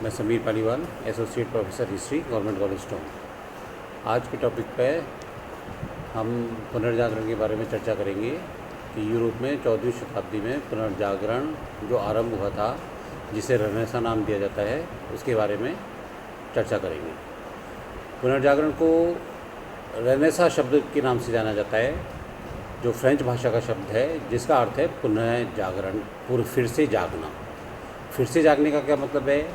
मैं Sameer Paliwal, associate professor history, government college town. आज के टॉपिक पे हम पुनर्जागरण के बारे में चर्चा करेंगे कि यूरोप में 14वीं शताब्दी में पुनर्जागरण जो आरंभ हुआ था, जिसे रेनेसां नाम दिया जाता है, उसके बारे में चर्चा करेंगे। पुनर्जागरण को रेनेसां शब्द के नाम से जाना जाता है, जो फ्रेंच भाषा का शब्द है, जिसका अर्थ है पुनः जागरण, फिर से जागना। फिर से जागने का क्या मतलब है?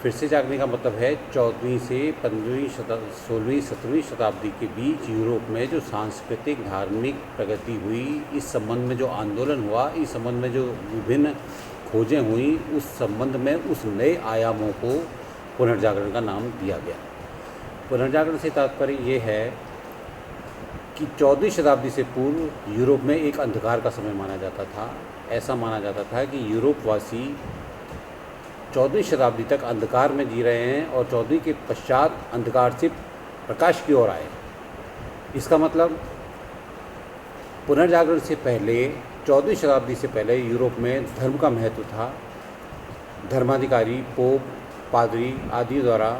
फिर से जागने का मतलब है 14वीं से 15वीं 16वीं 17वीं शताब्दी के बीच यूरोप में जो सांस्कृतिक धार्मिक प्रगति हुई, इस संबंध में जो आंदोलन हुआ, इस संबंध में जो विभिन्न खोजें हुई, उस संबंध में उस नए आयामों को पुनर्जागरण का नाम दिया गया। पुनर्जागरण से तात्पर्य ये है कि 14वीं शताब्दी से पूर्व यूरोप में एक अंधकार का समय माना जाता था। ऐसा माना जाता था कि यूरोपवासी 14वीं शताब्दी तक अंधकार में जी रहे हैं और 14वीं के पश्चात अंधकार से प्रकाश की ओर आए। इसका मतलब पुनर्जागरण से पहले, 14वीं शताब्दी से पहले यूरोप में धर्म का महत्व था। धर्माधिकारी, पोप, पादरी आदि द्वारा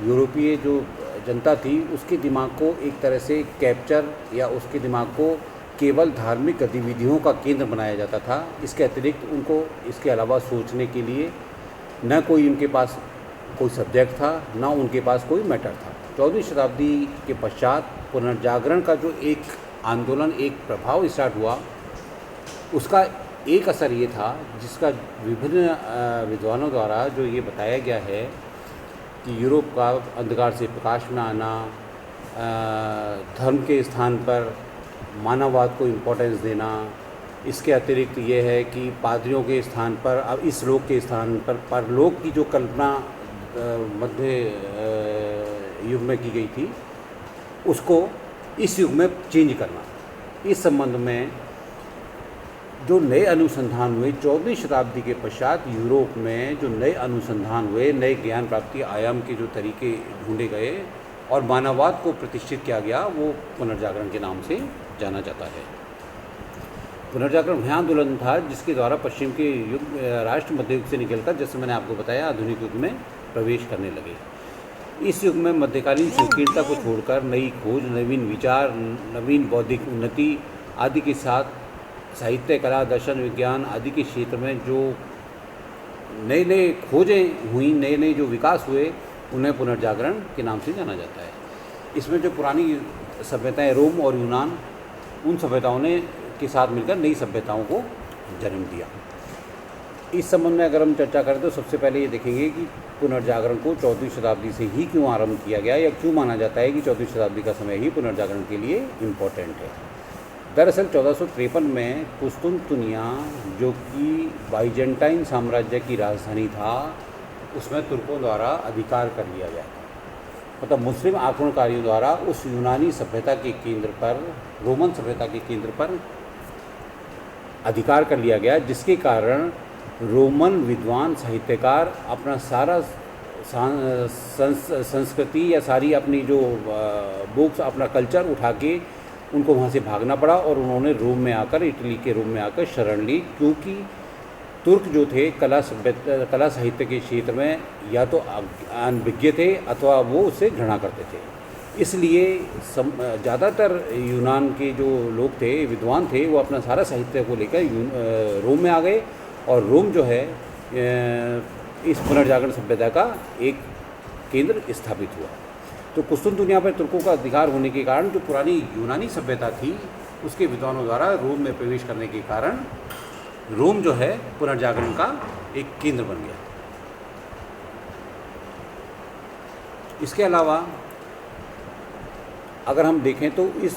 यूरोपीय जो जनता थी, उसके दिमाग को एक तरह से कैप्चर या उसके दिमाग को केवल धार्मिक गतिविधियों का केंद्र बनाया जाता था। इसके अतिरिक्त उनको इसके अलावा सोचने के लिए न कोई उनके पास कोई सब्जेक्ट था, न उनके पास कोई मैटर था। 14वीं शताब्दी के पश्चात पुनर्जागरण का जो एक आंदोलन, एक प्रभाव स्टार्ट हुआ, उसका एक असर ये था, जिसका विभिन्न विद्वानों द्वारा जो ये बताया गया है कि यूरोप का अंधकार से प्रकाश में आना, धर्म के स्थान पर मानववाद को इम्पोर्टेंस देना, इसके अतिरिक्त ये है कि पादरियों के स्थान पर, अब इस लोक के स्थान पर परलोक की जो कल्पना मध्य युग में की गई थी, उसको इस युग में चेंज करना। इस संबंध में जो नए अनुसंधान हुए 14वीं शताब्दी के पश्चात यूरोप में, जो नए अनुसंधान हुए, नए ज्ञान प्राप्ति आयाम के जो तरीके ढूंढे गए और मानववाद को प्रतिष्ठित किया गया, वो पुनर्जागरण के नाम से जाना जाता है। पुनर्जागरण वह आंदोलन था जिसके द्वारा पश्चिम के युग राष्ट्र मध्य युग से निकलकर, जैसे मैंने आपको बताया, आधुनिक युग में प्रवेश करने लगे। इस युग में मध्यकालीन संकीर्णता को छोड़कर नई खोज, नवीन विचार, नवीन बौद्धिक उन्नति आदि के साथ साहित्य, कला, दर्शन, विज्ञान आदि के क्षेत्र में जो नए नए खोजें हुई, नए नए जो विकास हुए, उन्हें पुनर्जागरण के नाम से जाना जाता है। इसमें जो पुरानी सभ्यताएं, रोम और यूनान, उन सभ्यताओं ने के साथ मिलकर नई सभ्यताओं को जन्म दिया। इस संबंध में अगर हम चर्चा करें तो सबसे पहले ये देखेंगे कि पुनर्जागरण को 14वीं शताब्दी से ही क्यों आरंभ किया गया, या क्यों माना जाता है कि 14वीं शताब्दी का समय ही पुनर्जागरण के लिए इम्पोर्टेंट है। दरअसल 1453 में कुस्तुनतुनिया, जो कि बाइजेंटाइन साम्राज्य की राजधानी था, उसमें तुर्कों द्वारा अधिकार कर लिया गया था। मतलब मुस्लिम आक्रमणकारियों द्वारा उस यूनानी सभ्यता के केंद्र पर, रोमन सभ्यता के केंद्र पर अधिकार कर लिया गया, जिसके कारण रोमन विद्वान साहित्यकार अपना सारा संस्कृति या सारी अपनी जो बुक्स, अपना कल्चर उठा के उनको वहाँ से भागना पड़ा और उन्होंने रोम में आकर, इटली के रोम में आकर शरण ली, क्योंकि तुर्क जो थे कला साहित्य के क्षेत्र में या तो अनभिज्ञ थे अथवा वो उससे घृणा करते थे। इसलिए ज़्यादातर यूनान के जो लोग थे, विद्वान थे, वो अपना सारा साहित्य को लेकर रोम में आ गए और रोम जो है इस पुनर्जागरण सभ्यता का एक केंद्र स्थापित हुआ। तो कुस्तुनतुनिया पर तुर्कों का अधिकार होने के कारण जो पुरानी यूनानी सभ्यता थी, उसके विद्वानों द्वारा रोम में प्रवेश करने के कारण रोम जो है पुनर्जागरण का एक केंद्र बन गया। इसके अलावा अगर हम देखें तो इस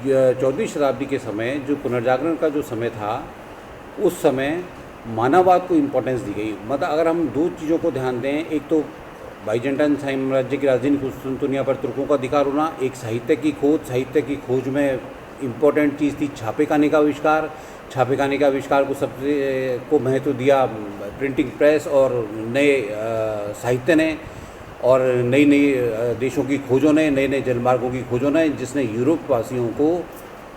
14वीं शताब्दी के समय, जो पुनर्जागरण का जो समय था, उस समय मानववाद को इम्पोर्टेंस दी गई। मतलब अगर हम दो चीज़ों को ध्यान दें, एक तो बाइजेंटाइन साम्राज्य की राजधानी कुस्तुनतुनिया पर तुर्कों का अधिकार होना, एक साहित्य की खोज में इम्पोर्टेंट चीज़ थी छापेखाने का आविष्कार। छापेखाने के आविष्कार को सबसे को महत्व दिया प्रिंटिंग प्रेस और नए साहित्य ने, और नई नई देशों की खोजों ने, नए नए जलमार्गों की खोजों ने, जिसने यूरोप वासियों को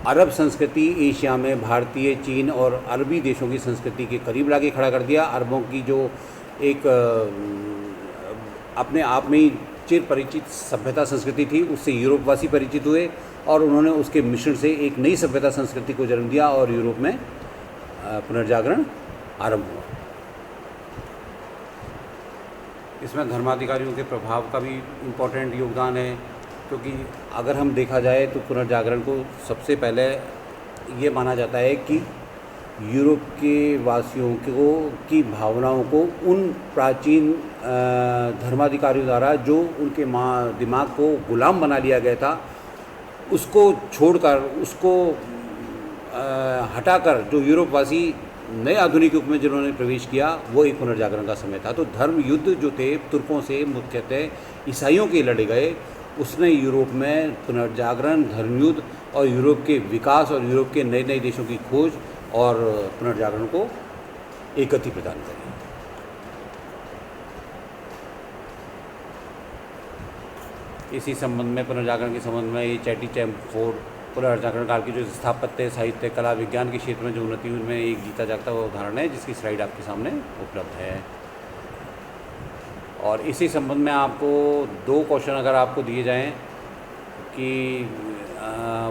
अरब संस्कृति, एशिया में भारतीय, चीन और अरबी देशों की संस्कृति के करीब लाके खड़ा कर दिया। अरबों की जो एक अपने आप में ही चिर परिचित सभ्यता संस्कृति थी, उससे यूरोपवासी परिचित हुए और उन्होंने उसके मिश्रण से एक नई सभ्यता संस्कृति को जन्म दिया और यूरोप में पुनर्जागरण आरंभ हुआ। इसमें धर्माधिकारियों के प्रभाव का भी इम्पोर्टेंट योगदान है, क्योंकि अगर हम देखा जाए तो पुनर्जागरण को सबसे पहले ये माना जाता है कि यूरोप के वासियों को की भावनाओं को उन प्राचीन धर्माधिकारियों द्वारा जो उनके दिमाग को गुलाम बना लिया गया था, उसको छोड़कर, उसको हटाकर जो यूरोपवासी नए आधुनिक युग में जिन्होंने प्रवेश किया, वो एक पुनर्जागरण का समय था। तो धर्म युद्ध जो थे तुर्कों से मुख्यतः ईसाइयों के लड़े गए, उसने यूरोप में पुनर्जागरण, धर्मयुद्ध और यूरोप के विकास और यूरोप के नए नए देशों की खोज और पुनर्जागरण को एक गति प्रदान करी। इसी संबंध में, पुनर्जागरण के संबंध में, ये चैटी चैमफोर्ड पुनर्जागरण काल की जो स्थापत्य, साहित्य, कला, विज्ञान के क्षेत्र में जो उन्नति हुई, उनमें एक जीता जागता हुआ उदाहरण है, जिसकी स्लाइड आपके सामने उपलब्ध है। और इसी संबंध में आपको 2 क्वेश्चन अगर आपको दिए जाएं कि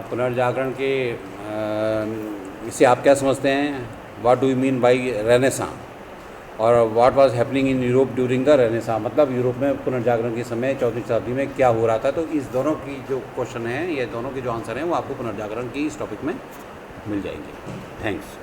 पुनर्जागरण के इससे आप क्या समझते हैं, what do you mean by renaissance, और what was happening in Europe during the renaissance, मतलब यूरोप में पुनर्जागरण के समय 14वीं शताब्दी में क्या हो रहा था। तो इस दोनों की जो क्वेश्चन हैं, ये दोनों के जो आंसर हैं, वो आपको पुनर्जागरण की इस टॉपिक में मिल जाएंगे। थैंक्स।